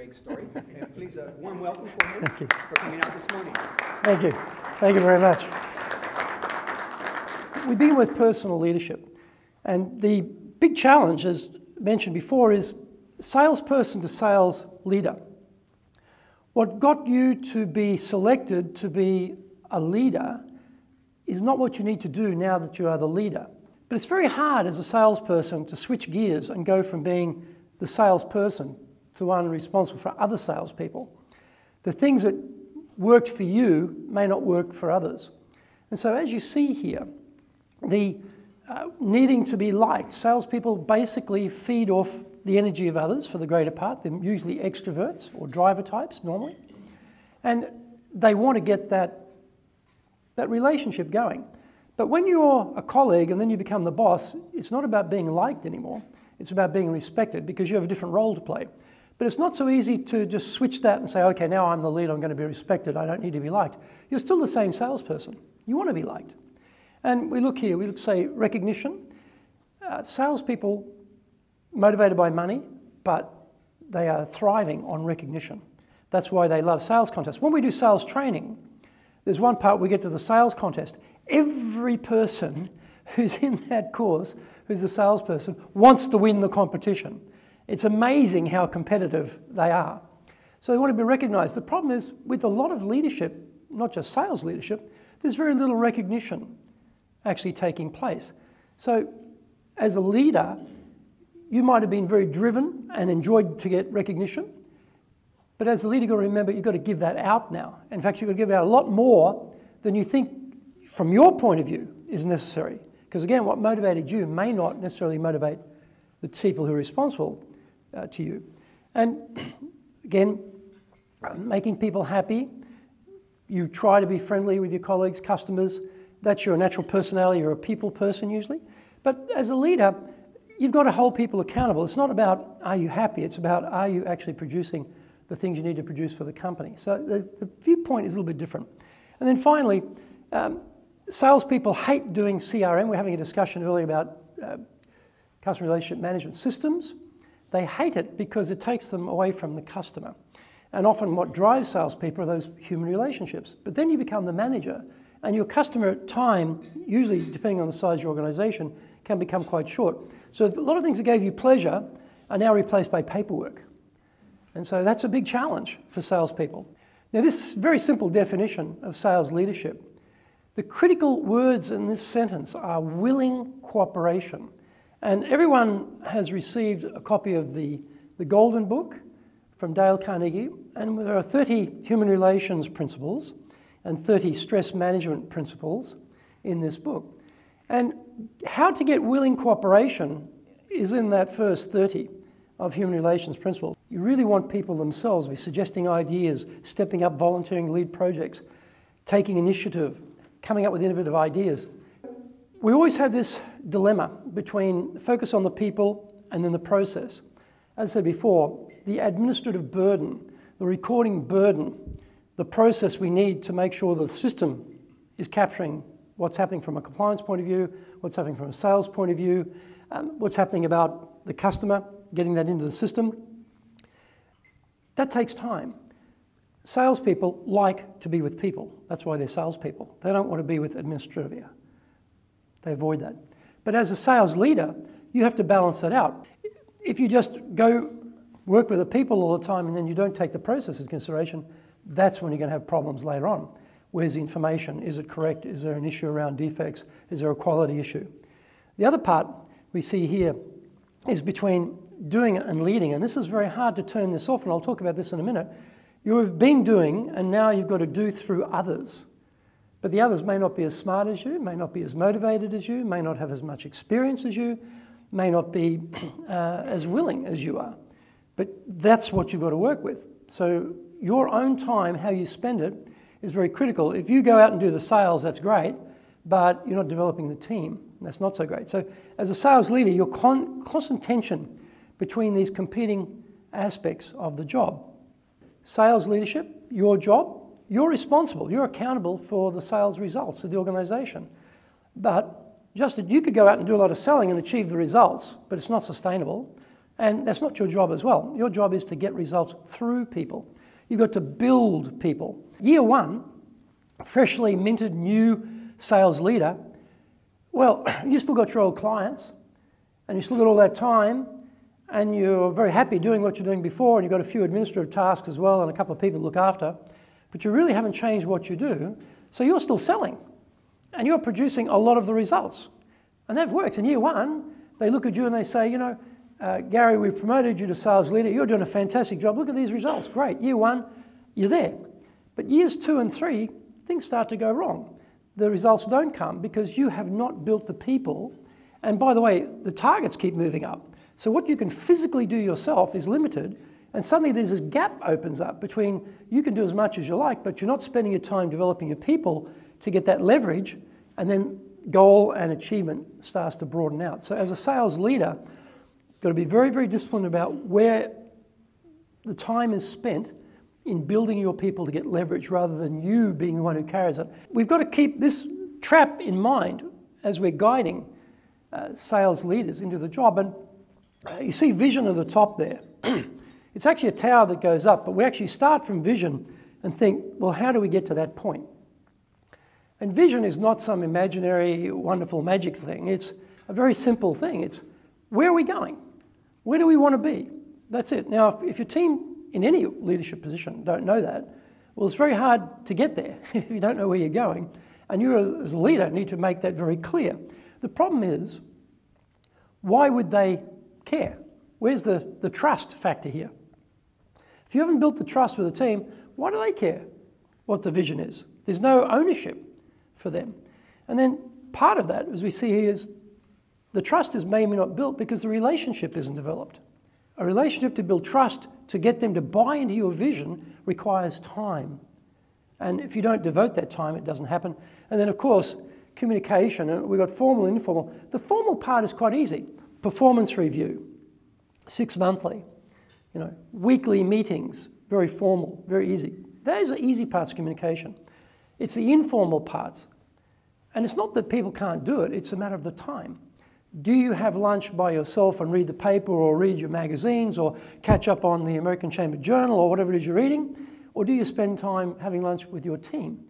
Greg's story. And please, a warm welcome for him for coming out this morning. Thank you. Thank you very much. We begin with personal leadership. And the big challenge, as mentioned before, is salesperson to sales leader. What got you to be selected to be a leader is not what you need to do now that you are the leader. But it's very hard as a salesperson to switch gears and go from being the salesperson to one responsible for other salespeople. The things that worked for you may not work for others. And so as you see here, the needing to be liked, salespeople basically feed off the energy of others for the greater part. They're usually extroverts or driver types normally. And they want to get that relationship going. But when you're a colleague and then you become the boss, it's not about being liked anymore. It's about being respected because you have a different role to play. But it's not so easy to just switch that and say, okay, now I'm the leader, I'm going to be respected, I don't need to be liked. You're still the same salesperson. You want to be liked. And we look here, we look, say, recognition. Salespeople motivated by money, but they are thriving on recognition. That's why they love sales contests. When we do sales training, there's one part we get to the sales contest. Every person who's in that course, who's a salesperson, wants to win the competition. It's amazing how competitive they are. So they want to be recognized. The problem is, with a lot of leadership, not just sales leadership, there's very little recognition actually taking place. So as a leader, you might have been very driven and enjoyed to get recognition, but as a leader, you've got to remember you've got to give that out now. In fact, you've got to give out a lot more than you think, from your point of view, is necessary. Because again, what motivated you may not necessarily motivate the people who are responsible to you. And again, making people happy. You try to be friendly with your colleagues, customers. That's your natural personality. You're a people person usually. But as a leader, you've got to hold people accountable. It's not about are you happy, it's about are you actually producing the things you need to produce for the company. So the viewpoint is a little bit different. And then finally, salespeople hate doing CRM. We're having a discussion earlier about customer relationship management systems. They hate it because it takes them away from the customer. And often what drives salespeople are those human relationships. But then you become the manager, and your customer time, usually depending on the size of your organization, can become quite short. So a lot of things that gave you pleasure are now replaced by paperwork. And so that's a big challenge for salespeople. Now, this very simple definition of sales leadership. The critical words in this sentence are willing cooperation. And everyone has received a copy of the Golden Book from Dale Carnegie, and there are 30 human relations principles and 30 stress management principles in this book. And how to get willing cooperation is in that first 30 of human relations principles. You really want people themselves to be suggesting ideas, stepping up, volunteering to lead projects, taking initiative, coming up with innovative ideas. We always have this dilemma between focus on the people and then the process. As I said before, the administrative burden, the recording burden, the process we need to make sure the system is capturing what's happening from a compliance point of view, what's happening from a sales point of view, what's happening about the customer, getting that into the system. That takes time. Salespeople like to be with people. That's why they're salespeople. They don't want to be with administrivia. They avoid that. But as a sales leader, you have to balance that out. If you just go work with the people all the time and then you don't take the process into consideration, that's when you're going to have problems later on. Where's the information? Is it correct? Is there an issue around defects? Is there a quality issue? The other part we see here is between doing and leading, and this is very hard to turn this off, and I'll talk about this in a minute. You have been doing, and now you've got to do through others. But the others may not be as smart as you, may not be as motivated as you, may not have as much experience as you, may not be as willing as you are. But that's what you've got to work with. So your own time, how you spend it, is very critical. If you go out and do the sales, that's great, but you're not developing the team. That's not so great. So as a sales leader, you're constant tension between these competing aspects of the job. Sales leadership, your job, you're responsible, you're accountable for the sales results of the organization. But just that you could go out and do a lot of selling and achieve the results, but it's not sustainable. And that's not your job as well. Your job is to get results through people. You've got to build people. Year one, freshly minted new sales leader, well, you still got your old clients, and you still got all that time, and you're very happy doing what you're doing before, and you've got a few administrative tasks as well and a couple of people to look after, but you really haven't changed what you do, so you're still selling, and you're producing a lot of the results. And that works. In year one, they look at you and they say, you know, Gary, we've promoted you to sales leader. You're doing a fantastic job. Look at these results. Great. Year one, you're there. But years 2 and 3, things start to go wrong. The results don't come because you have not built the people. And by the way, the targets keep moving up. So what you can physically do yourself is limited. And suddenly there's this gap opens up between you can do as much as you like, but you're not spending your time developing your people to get that leverage. And then goal and achievement starts to broaden out. So as a sales leader, you've got to be very, very disciplined about where the time is spent in building your people to get leverage rather than you being the one who carries it. We've got to keep this trap in mind as we're guiding sales leaders into the job. And you see vision at the top there. It's actually a tower that goes up, but we actually start from vision and think, well, how do we get to that point? And vision is not some imaginary, wonderful magic thing. It's a very simple thing. It's where are we going? Where do we want to be? That's it. Now, if your team in any leadership position don't know that, well, it's very hard to get there if you don't know where you're going. And you as a leader need to make that very clear. The problem is, why would they care? Where's the trust factor here? If you haven't built the trust with the team, why do they care what the vision is? There's no ownership for them. And then part of that, as we see here, is the trust is maybe not built because the relationship isn't developed. A relationship to build trust, to get them to buy into your vision, requires time. And if you don't devote that time, it doesn't happen. And then, of course, communication. And we've got formal and informal. The formal part is quite easy. Performance review, 6 monthly. You know, weekly meetings, very formal, very easy. Those are easy parts of communication. It's the informal parts. And it's not that people can't do it, it's a matter of the time. Do you have lunch by yourself and read the paper or read your magazines or catch up on the American Chamber Journal or whatever it is you're reading? Or do you spend time having lunch with your team?